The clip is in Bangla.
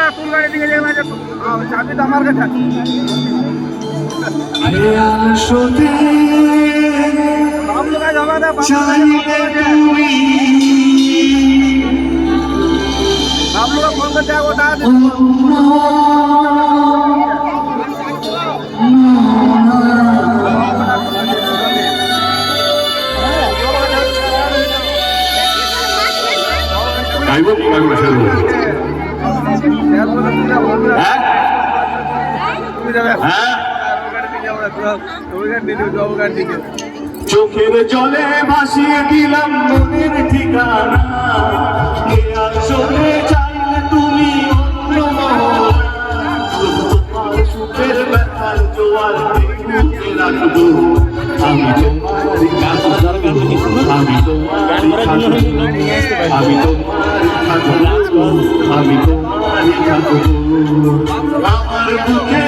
গাড়ি দিকে যাবে চাবি তো আমার কাছে ফোন করতে চোখের জলে ভাসিয়ে দিলাম মনের ঠিকানা আসলে চাইলে তুমি অন্য তোমার সুখের ব্যথার জোয়ার বুকে রাখবো আমি তোমারই থাকবো আমি তোমারই থাকবো আমার বুকে